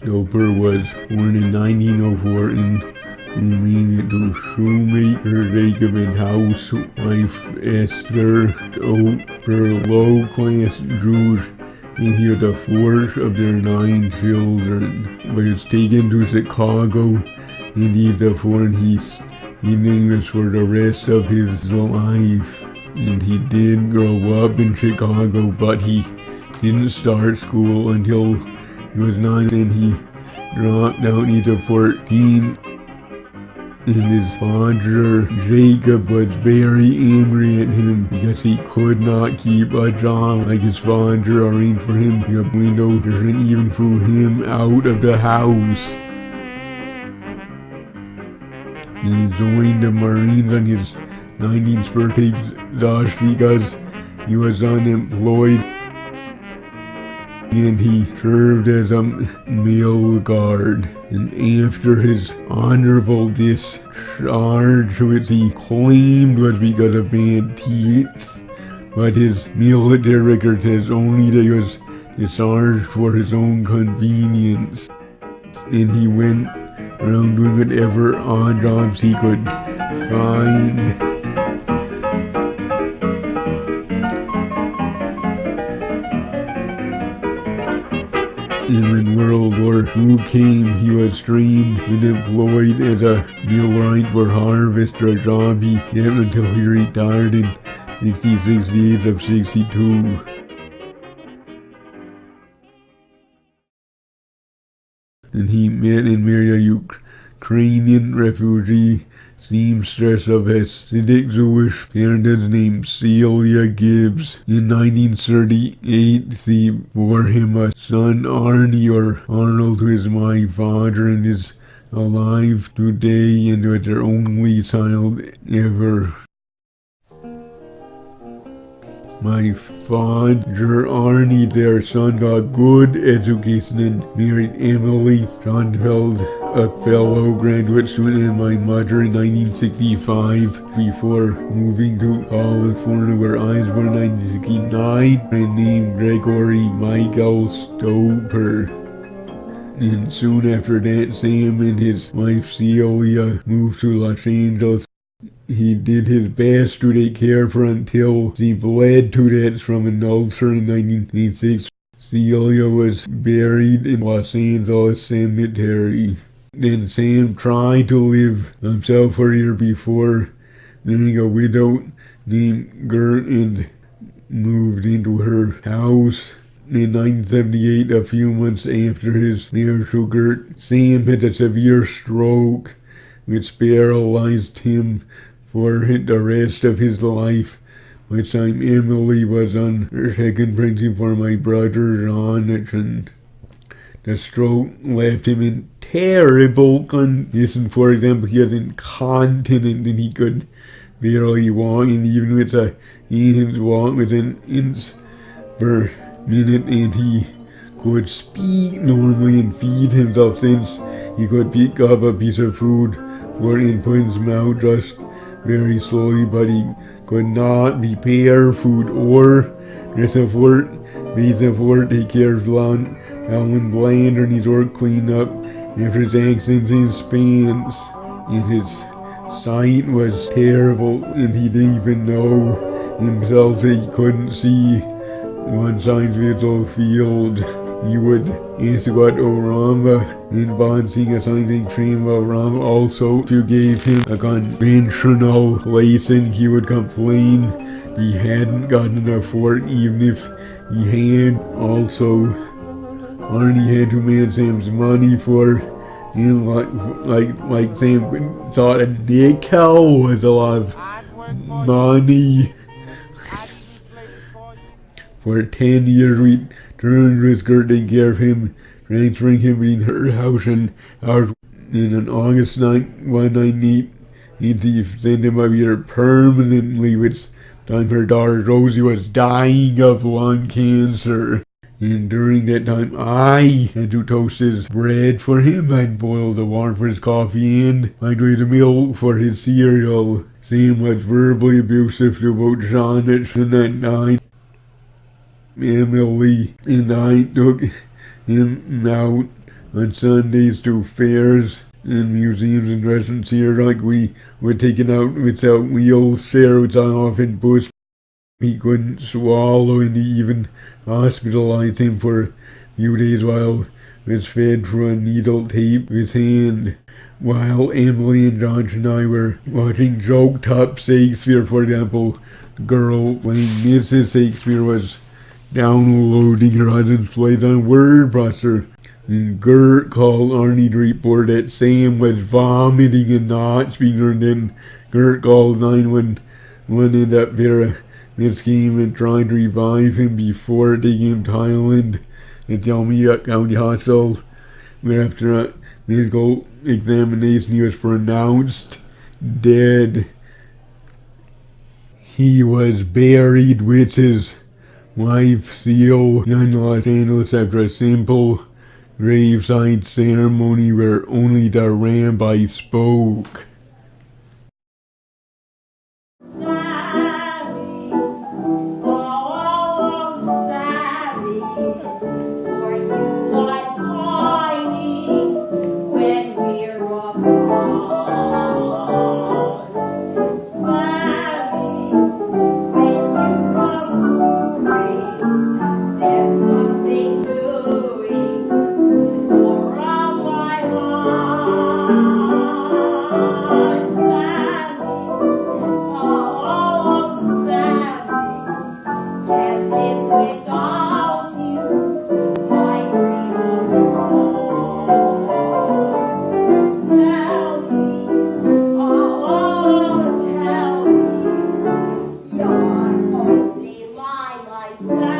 Stoper was born in 1904 in Romania to shoemaker Jacob and housewife Esther Stoper, low-class Jews, and he was the fourth of their 9 children. But he was taken to Chicago, and he was foreign. He's English for the rest of his life. And he did grow up in Chicago, but he didn't start school until he was 9, and he dropped out into 14. And his father, Jacob, was very angry at him because he could not keep a job like his father arranged for him. The window and even threw him out of the house. He joined the Marines on his 19th birthday just because he was unemployed, and he served as a male guard. And after his honorable discharge, which he claimed was because of bad teeth, but his military record says only that he was discharged for his own convenience, and he went around doing whatever odd jobs he could find. And when World War II came, he was trained and employed as a millwright for Harvester, a job he had until he retired in 66 days of 62. And he met and married a Ukrainian refugee seamstress of Hasidic Jewish parentage named Celia Gibbs. In 1938, she bore him a son, Arnie, or Arnold, who is my father and is alive today and was their only child ever. My father, Arnie, their son, got good education and married Emily Schoenfeld, a fellow graduate student, and my mother in 1965 before moving to California, where I was born in 1969, and named Gregory Michael Stoper. And soon after that, Sam and his wife Celia moved to Los Angeles. He did his best to take care of her until she bled to death from an ulcer in 1986. Celia was buried in Los Angeles Cemetery. Then Sam tried to live himself for a year before marrying a widow named Gert and moved into her house. In 1978, a few months after his marriage to Gert, Sam had a severe stroke which paralyzed him for the rest of his life. Which time Emily was on her second pregnancy for my brother Jonathan. The stroke left him in terrible condition. For example, he was incontinent and he could barely walk, and even with a hand walk within inch per minute, and he could speak normally and feed himself since he could pick up a piece of food for and put in his mouth just very slowly, but he could not prepare food or dress up for it, bathe up for it, take care of Alan Bland, and his work clean up after his accidents and spans. And his sight was terrible, and he didn't even know himself that he couldn't see one side's visual field. He would ask about Orama and bouncing a sign frame of Orama. Also, if you gave him a conventional lesson, he would complain he hadn't gotten enough for it, even if he had. Also, Arnie had to manage Sam's money for him, like Sam thought a nickel was a lot of money. For 10 years, we turned with Gert taking care of him, transferring him between her house and ours. And on August 9, 1998, he sent him up here permanently, which time her daughter Rosie was dying of lung cancer. And during that time, I had to toast his bread for him. I'd boil the water for his coffee, and I'd weigh the milk for his cereal. Sam was verbally abusive to both Jonathan and I. Emily and I took him out on Sundays to fairs and museums and restaurants here. Like we were taken out without wheelchair, which I often pushed. He couldn't swallow, and they even hospitalized him for a few days while he was fed through a needle tape his hand. While Emily and Josh and I were watching Joke Top Shakespeare, for example, the girl playing Mrs. Shakespeare was downloading her husband's plays on WordPressor. And Gert called Arnie to report that Sam was vomiting and not speaking, and then Gert called 911 and up there. This came and tried to revive him before taking him to Thailand and Telmia County Hospital, where after a medical examination he was pronounced dead. He was buried with his wife Theo in Los Angeles after a simple graveside ceremony where only the rabbi spoke. You're only my myself.